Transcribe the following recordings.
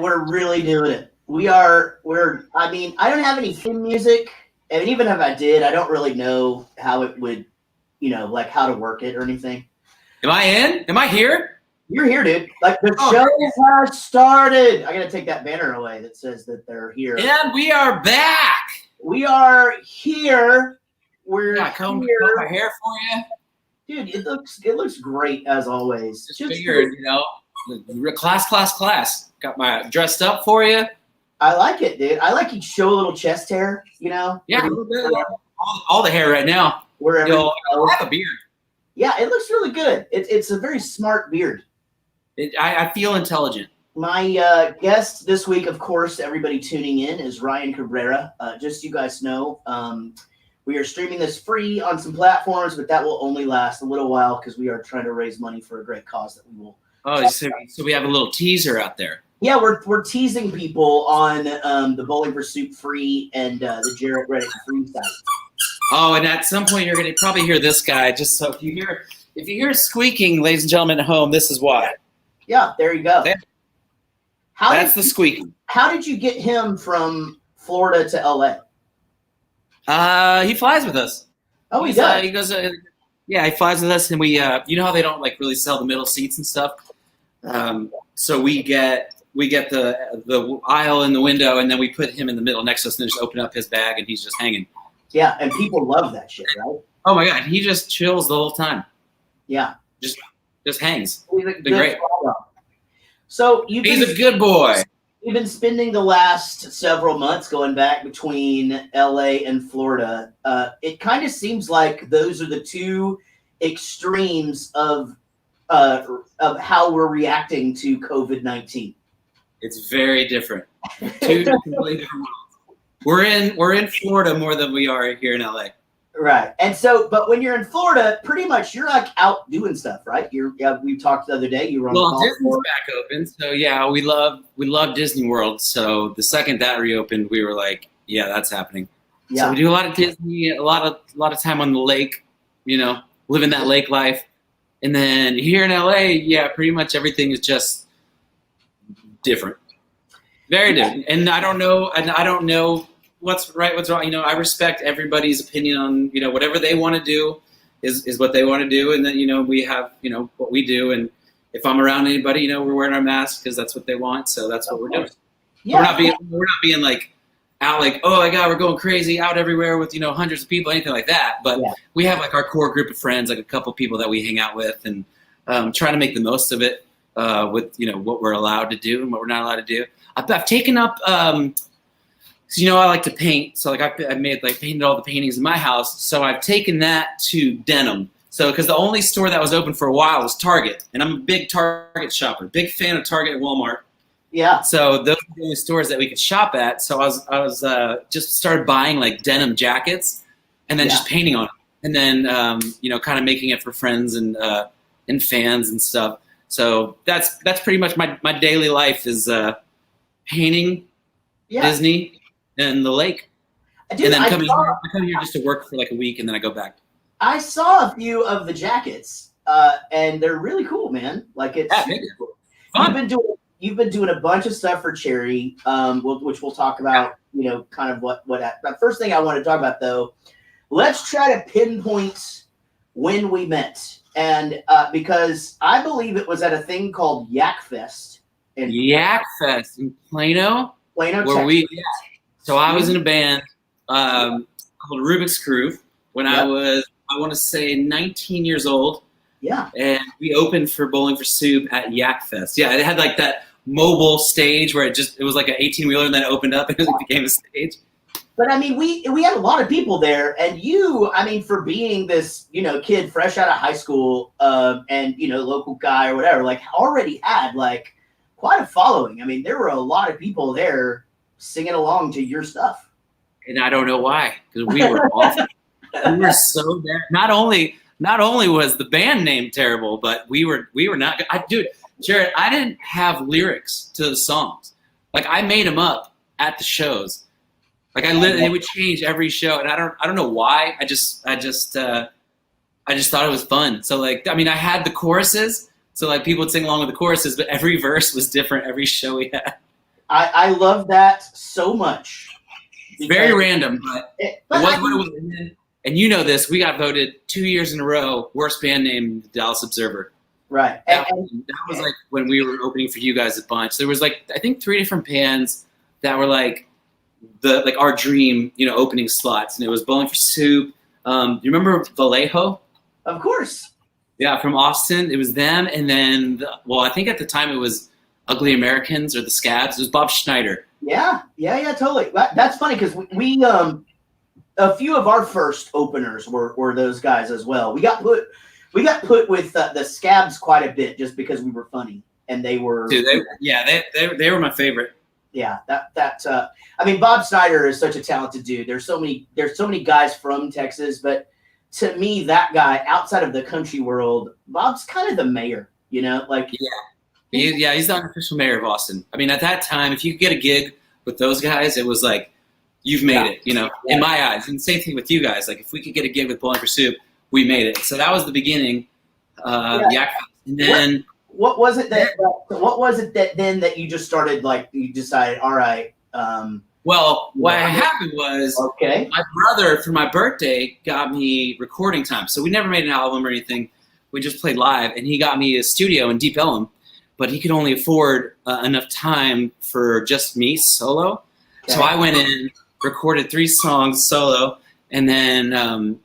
we're really doing it. I mean, I don't have any theme music, and even if I did, I don't really know how it would, like how to work it or anything. Am I in? Am I here? You're here, dude. Like the show has started. I gotta take that banner away that says that they're here. And we are back. We are here. We're combed here. my hair for you, dude. It looks great as always. Just figured, class. Got my dressed up for you. I like it, dude. I like you show a little chest hair. Yeah, a little bit. All the hair right now. Wherever I have a beard. Yeah, it looks really good. It's a very smart beard. I feel intelligent. My guest this week, of course, everybody tuning in, is Ryan Cabrera. Just so you guys know, we are streaming this free on some platforms, but that will only last a little while because we are trying to raise money for a great cause that we will. Oh, so we have a little teaser out there. Yeah, we're teasing people on the Bowling for Soup free and the Jarrett Reddick free site. Oh, and at some point you're going to probably hear this guy. Just so if you hear squeaking, ladies and gentlemen at home, this is why. Yeah, there you go. That's the squeaking. How did you get him from Florida to LA? He flies with us. Oh, he does. He goes. He flies with us, and we. You know how they don't really sell the middle seats and stuff. So we get the aisle in the window, and then we put him in the middle next to us, and just open up his bag, and he's just hanging. Yeah, and people love that shit, right? Oh my God, he just chills the whole time. Yeah, just hangs. He's a great. So he's a good boy. You've been spending the last several months going back between LA and Florida. It kind of seems like those are the two extremes of how we're reacting to COVID-19. It's very different. Two completely different worlds. We're in Florida more than we are here in LA. Right. And so, but when you're in Florida, pretty much you're like out doing stuff, right? We talked the other day. You were on Disney's back open, so yeah, we love Disney World. So the second that reopened, we were like, yeah, that's happening. Yeah. So we do a lot of Disney, a lot of time on the lake, living that lake life. And then here in LA, yeah, pretty much everything is just different, very different. And I don't know what's right, what's wrong. I respect everybody's opinion on, whatever they want to do is what they want to do. And then, we have, what we do. And if I'm around anybody, we're wearing our masks because that's what they want. So that's what we're doing. Yeah. We're not being like out like, oh my God, we're going crazy out everywhere with, hundreds of people, anything like that. But we have like our core group of friends, like a couple people that we hang out with and trying to make the most of it with, what we're allowed to do and what we're not allowed to do. I've taken up, I like to paint. So I painted all the paintings in my house. So I've taken that to denim. So because the only store that was open for a while was Target. And I'm a big Target shopper, big fan of Target and Walmart. Yeah. So those are the only stores that we could shop at. So I was just started buying like denim jackets and then just painting on them. And then, kind of making it for friends and fans and stuff. So that's pretty much my daily life is painting, Disney, and the lake. And then I come here just to work for like a week and then I go back. I saw a few of the jackets and they're really cool, man. Like it's cool. Fun. You've been doing a bunch of stuff for Cherry, which we'll talk about, kind of what the first thing I want to talk about though, let's try to pinpoint when we met. And because I believe it was at a thing called Yak Fest. Yak Fest in Plano, Texas. So I was in a band called Rubik's Crew when I was, I want to say 19 years old. Yeah. And we opened for Bowling for Soup at Yak Fest. Yeah, it had like that mobile stage where it was like an 18-wheeler and then it opened up and it became a stage. But I mean, we had a lot of people there, and for being this, kid fresh out of high school, and local guy or whatever, like already had like quite a following. I mean, there were a lot of people there singing along to your stuff. And I don't know why, because we were awful. We were so bad. Not only was the band name terrible, but we were not good. Jared, I didn't have lyrics to the songs. Like I made them up at the shows. Like they would change every show, and I don't know why. I just thought it was fun. So I had the choruses, so like people would sing along with the choruses, but every verse was different every show we had. I love that so much. Very random, but it was what it was. And you know this, we got voted 2 years in a row worst band name in the Dallas Observer. Right. That was like when we were opening for you guys a bunch. There was like I think 3 different bands that were like our dream, opening slots, and it was Bowling for Soup. You remember Vallejo? Of course. Yeah, from Austin. It was them, and then I think at the time it was Ugly Americans or the Scabs. It was Bob Schneider. Yeah, totally. That's funny because we a few of our first openers were those guys as well. We got put with the Scabs quite a bit just because we were funny, and they were. Dude, they were my favorite. Yeah, I mean, Bob Snyder is such a talented dude. There's so many guys from Texas, but to me, that guy outside of the country world, Bob's kind of the mayor. He's the unofficial mayor of Austin. I mean, at that time, if you could get a gig with those guys, it was like you've made it. In my eyes. And same thing with you guys. Like if we could get a gig with Bowling for Soup, we made it. So that was the beginning. And then. What was it that then that you just started, like, you decided, all right. What happened was my brother, for my birthday, got me recording time. So we never made an album or anything. We just played live. And he got me a studio in Deep Ellum. But he could only afford enough time for just me solo. Okay. So I went in, recorded 3 songs solo. And then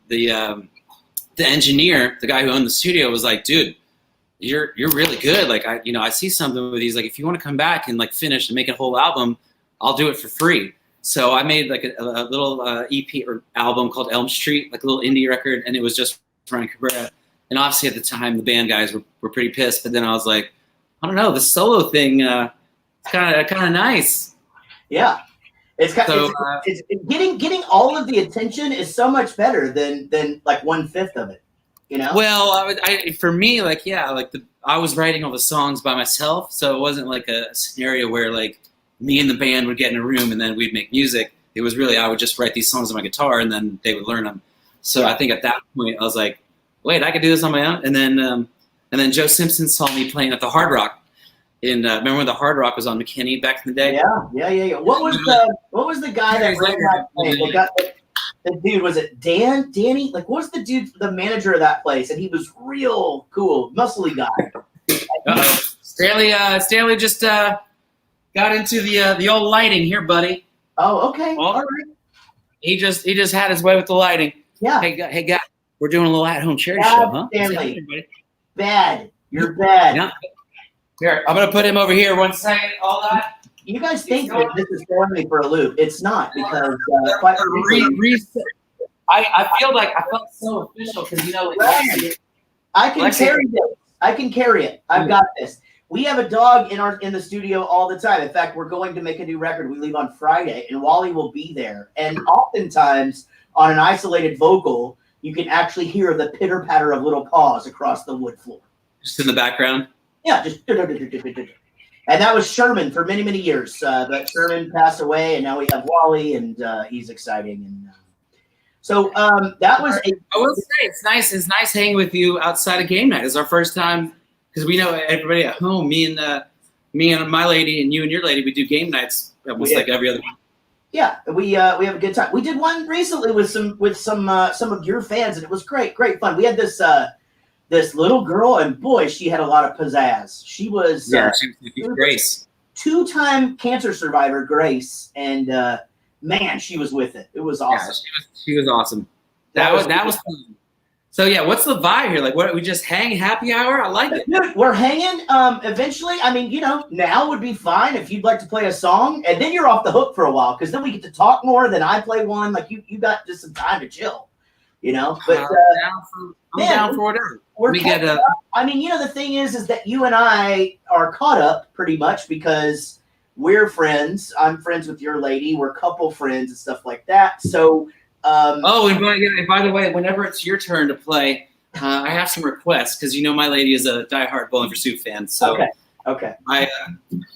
the engineer, the guy who owned the studio, was like, dude, you're really good. Like I see something with these. Like if you want to come back and like finish and make a whole album, I'll do it for free. So I made like a little EP or album called Elm Street, like a little indie record, and it was just Ryan Cabrera. And obviously at the time the band guys were pretty pissed. But then I was like, I don't know, the solo thing, it's kind of nice. Yeah, it's kind of getting all of the attention is so much better than like 1/5 of it. Well, for me, I was writing all the songs by myself, so it wasn't like a scenario where like me and the band would get in a room and then we'd make music. It was really I would just write these songs on my guitar and then they would learn them. So I think at that point I was like, wait, I could do this on my own. And then Joe Simpson saw me playing at the Hard Rock. Remember when the Hard Rock was on McKinney back in the day? Yeah. What was the guy that ran that place? The dude, was it Danny? Like, what was the dude, the manager of that place? And he was real cool, muscly guy. Stanley just got into the old lighting here, buddy. Oh, okay. All right. He just had his way with the lighting. Yeah. Hey, guys, we're doing a little at-home charity show, huh? Stanley, bad. You're bad. Yeah. Here, I'm gonna put him over here. 1 second. Hold on. You guys think that this is throwing me for a loop? It's not, because I feel like I felt so official because I can carry this. I can carry it. I've got this. We have a dog in the studio all the time. In fact, we're going to make a new record. We leave on Friday, and Wally will be there. And oftentimes, on an isolated vocal, you can actually hear the pitter patter of little paws across the wood floor. Just in the background. Yeah, just. And that was Sherman for many, many years. But Sherman passed away, and now we have Wally, and he's exciting. And so that was. I will say it's nice. It's nice hanging with you outside of game night. It's our first time because we know everybody at home. Me and my lady, and you and your lady, we do game nights almost like every other. Yeah, we have a good time. We did one recently with some of your fans, and it was great fun. We had this little girl, and boy, she had a lot of pizzazz. She was Grace, 2-time cancer survivor, Grace, and man, she was with it. It was awesome. Yeah, she was awesome. That was fun. So yeah, what's the vibe here? Like, what we just hang happy hour? I like it. Dude, we're hanging. Eventually, I mean, now would be fine if you'd like to play a song, and then you're off the hook for a while because then we get to talk more. Then I play one. Like you got just some time to chill. But I'm down for whatever. I mean, the thing is that you and I are caught up pretty much because we're friends. I'm friends with your lady. We're couple friends and stuff like that. So. And by the way, whenever it's your turn to play, I have some requests because my lady is a diehard Bowling for Soup fan. So okay.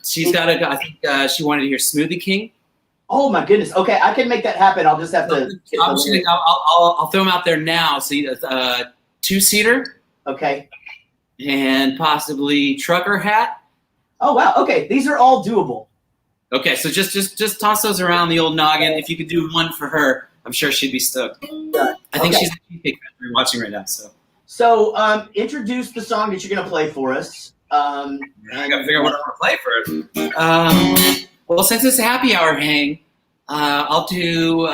She's got I think she wanted to hear Smoothie King. Oh my goodness. Okay, I can make that happen. I'll just have to. I'll throw them out there now. See, 2-seater. Okay. And possibly trucker hat. Oh wow. Okay, these are all doable. Okay, so just toss those around the old noggin. If you could do one for her, I'm sure she'd be stoked. I think she's a Cheesecake Factory watching right now. So introduce the song that you're gonna play for us. I gotta figure out what I want to play first. Well, since it's a happy hour hang, I'll do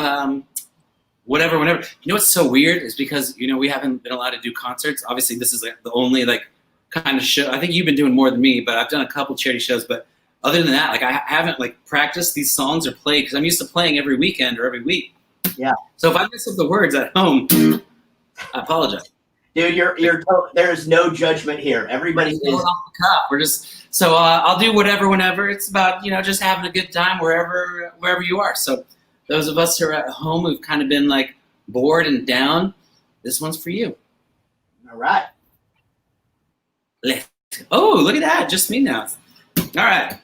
whatever, whenever. You know what's so weird is because we haven't been allowed to do concerts. Obviously, this is like the only kind of show. I think you've been doing more than me, but I've done a couple charity shows. But other than that, I haven't practiced these songs or played because I'm used to playing every weekend or every week. Yeah. So if I mess up the words at home, I apologize. Dude, there's no judgment here. Everybody is off the cuff. We're just so I'll do whatever, whenever. It's about just having a good time wherever you are. So those of us who are at home who've kind of been bored and down, this one's for you. All right. Oh, look at that! Just me now. All right.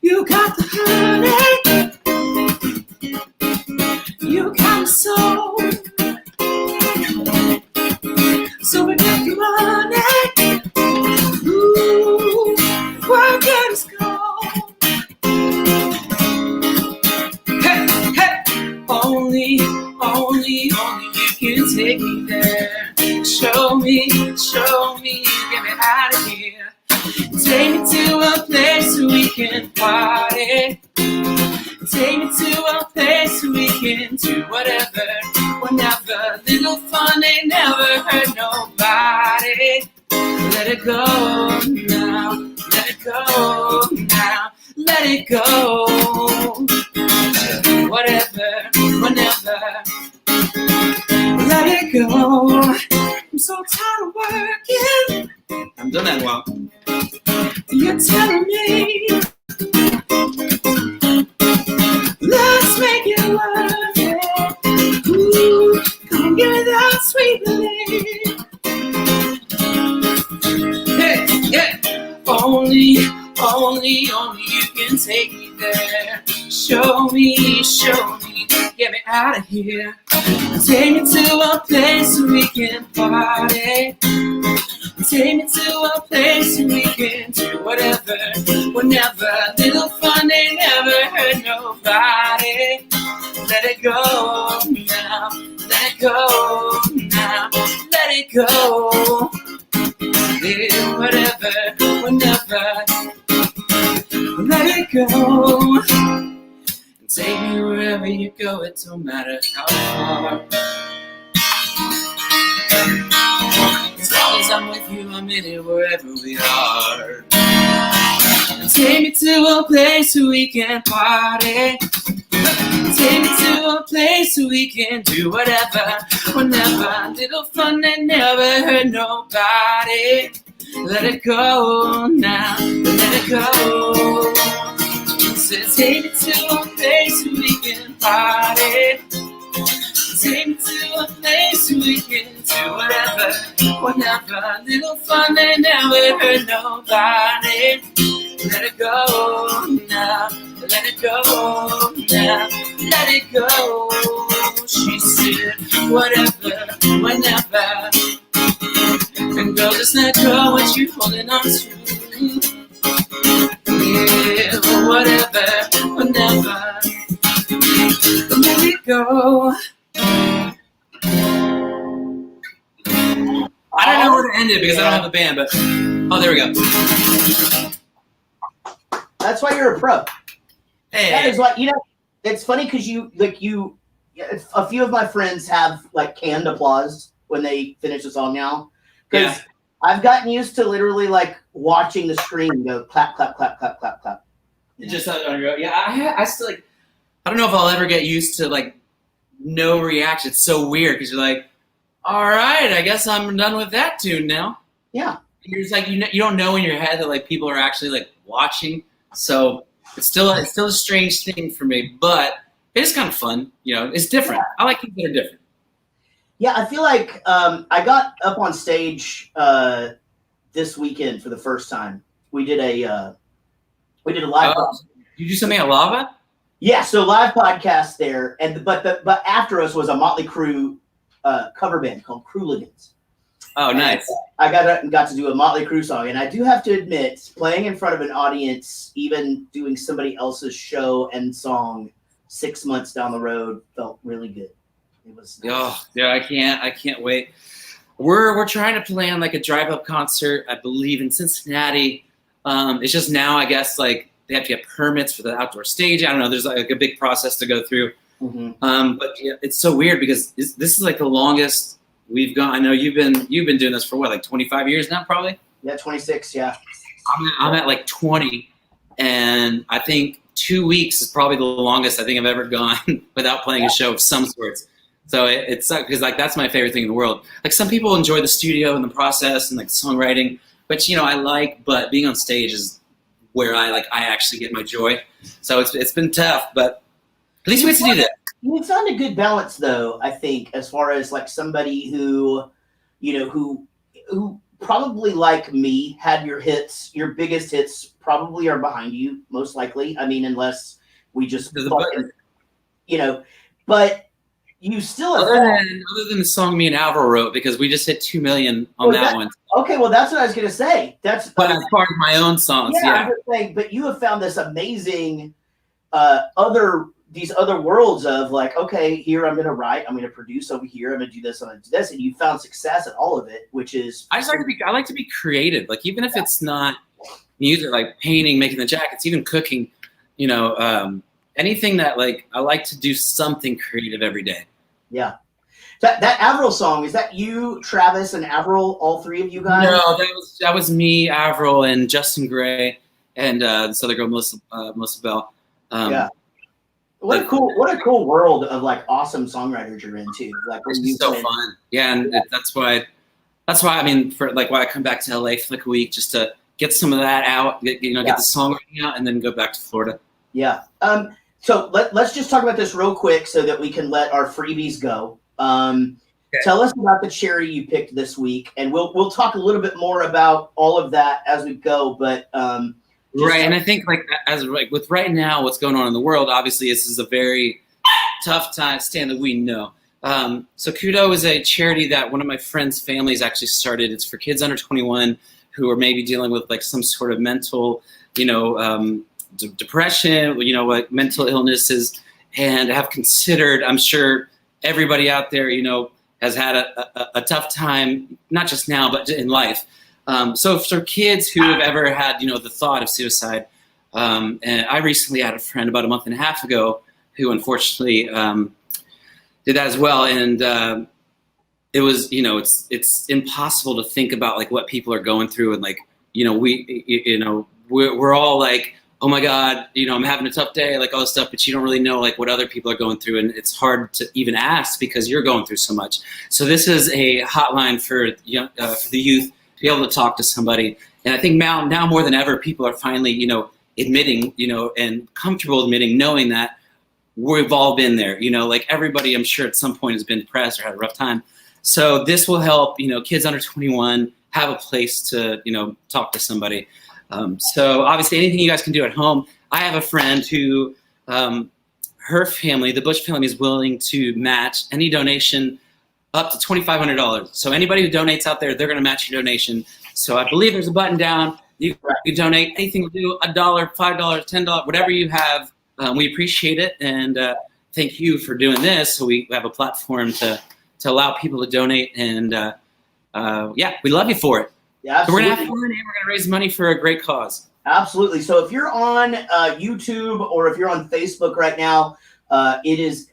You got the honey, you got the soul, so we got the money, ooh, work it is cold. Hey, hey, only you can take me there. Show me, get me out of here. Take me to a place where we can party. Take me to a place where we can do whatever, whenever. Little fun ain't never hurt nobody. Let it go now, let it go now, let it go. Whatever, whenever. Let it go. I'm so tired of working. I've done that well. You're telling me, let's make it worth it. Ooh, come give me that sweet relief. Hey, yeah. Only you can take me there. Show me, get me out of here. Take me to a place where we can party. Take me to a place where we can do whatever, whenever. Little fun ain't never hurt nobody. Let it go now, let it go now, let it go. Yeah, whatever, whenever. Let it go. Take me wherever you go, it don't matter how far. As long as I'm with you, I'm in it wherever we are. Take me to a place where we can party. Take me to a place where we can do whatever, whenever. Little fun that never hurt nobody. Let it go now, let it go. So take me to a place where we can party. Take me to a place where we can do whatever, whenever. Little fun that never hurt nobody. Let it go now, let it go now, let it go. She said, whatever, whenever. And girl, just let go what you're holding on to. Yeah, whatever, whenever. Let it go. I don't know where to end it because I don't have a band, but oh, there we go. That's why you're a pro. Hey. That is what it's funny because a few of my friends have canned applause when they finish a song now. Because I've gotten used to literally watching the screen go clap, clap, clap, clap, clap, clap. Just I still I don't know if I'll ever get used to no reaction. It's so weird because you're all right, I guess I'm done with that tune now. Yeah. You're just you don't know in your head that people are actually watching. So it's still a strange thing for me, but it's kind of fun. It's different. I like things that are different. Yeah, I feel like I got up on stage this weekend for the first time. We did a live. Did you do something at Lava? Yeah, so live podcast there, but after us was a Motley Crue cover band called Crooligans, Oh, nice. I got to do a Motley Crue song, and I do have to admit, playing in front of an audience, even doing somebody else's show and song 6 months down the road, felt really good. It was nice. Oh, yeah, I can't wait. We're trying to plan like a drive-up concert, I believe, in Cincinnati. It's just now, I guess, like they have to get permits for the outdoor stage. I don't know. There's like a big process to go through. Mm-hmm. But yeah, it's so weird because this is like the longest we've gone. I know you've been doing this for what, like 25 years now, probably? Yeah, 26. Yeah. I'm at like 20, and I think 2 weeks is probably the longest I think I've ever gone without playing a show of some sorts. So it sucks because like that's my favorite thing in the world. Like some people enjoy the studio and the process and like songwriting, but but being on stage is where I actually get my joy. So it's been tough, but at least we get to do that. You found a good balance though, I think, as far as like somebody who, who probably like me had your biggest hits probably are behind you, most likely. I mean, unless we just, but you still have other than the song me and Alvaro wrote, because we just hit 2 million on that one. Okay, well that's what I was gonna say. That's but as part of my own songs, yeah. I'm just saying, but you have found this amazing these other worlds of like, okay, here I'm gonna write, I'm gonna produce over here, I'm gonna do this, I'm gonna do this, and you found success at all of it, which is I like to be creative. Like even if it's not music, like painting, making the jackets, even cooking, anything that like I like to do something creative every day. Yeah. That Avril song, is that you, Travis, and Avril, all three of you guys? No, that was me, Avril, and Justin Gray, and this other girl, Melissa Bell. Yeah. What a cool world of like awesome songwriters you're into. Like it's so fun. Yeah, and that's why I mean, why I come back to LA for like a week just to get some of that out, get the songwriting out, and then go back to Florida. Yeah. So let's just talk about this real quick so that we can let our freebies go. Okay. Tell us about the charity you picked this week, and we'll talk a little bit more about all of that as we go. But right, and I think with right now what's going on in the world, obviously this is a very tough time that we know. So Kudo is a charity that one of my friends' families actually started. It's for kids under 21 who are maybe dealing with like some sort of mental, depression, like mental illnesses, and have considered, I'm sure everybody out there, has had a tough time, not just now, but in life. So for kids who have ever had, the thought of suicide, and I recently had a friend about a month and a half ago who unfortunately did that as well. And it was, it's impossible to think about like what people are going through. And like, we're all like, oh my God, I'm having a tough day, like all this stuff, but you don't really know like what other people are going through. And it's hard to even ask because you're going through so much. So this is a hotline for the youth to be able to talk to somebody. And I think now more than ever, people are finally, admitting, and comfortable admitting, knowing that we've all been there, like everybody, I'm sure at some point has been depressed or had a rough time. So this will help, kids under 21 have a place to, talk to somebody. So obviously anything you guys can do at home. I have a friend who, her family, the Bush family, is willing to match any donation up to $2,500. So anybody who donates out there, they're going to match your donation. So I believe there's a button down. You can donate anything to do, $1, $5, $10, whatever you have. We appreciate it. And thank you for doing this. So we have a platform to allow people to donate. And we love you for it. Yeah, so we're going to have fun and we're going to raise money for a great cause. Absolutely. So if you're on YouTube or if you're on Facebook right now,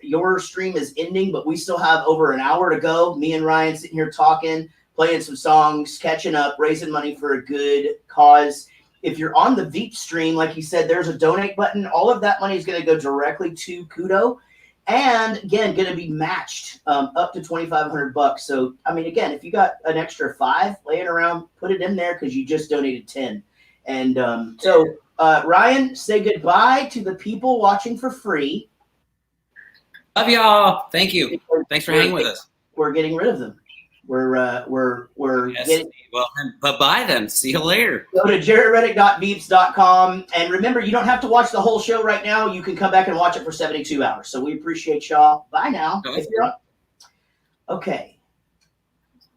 your stream is ending, but we still have over an hour to go. Me and Ryan sitting here talking, playing some songs, catching up, raising money for a good cause. If you're on the Veep stream, like you said, there's a donate button. All of that money is going to go directly to Kudo. And again, going to be matched up to $2,500. So, I mean, again, if you got an extra $5 laying around, put it in there because you just donated $10. And Ryan, say goodbye to the people watching for free. Love y'all. Thank you. Thanks for hanging with us. We're getting rid of them. We're getting. Well, bye-bye then. See you later. Go to jaredreddick.beeps.com. And remember, you don't have to watch the whole show right now. You can come back and watch it for 72 hours. So we appreciate y'all. Bye now. Okay.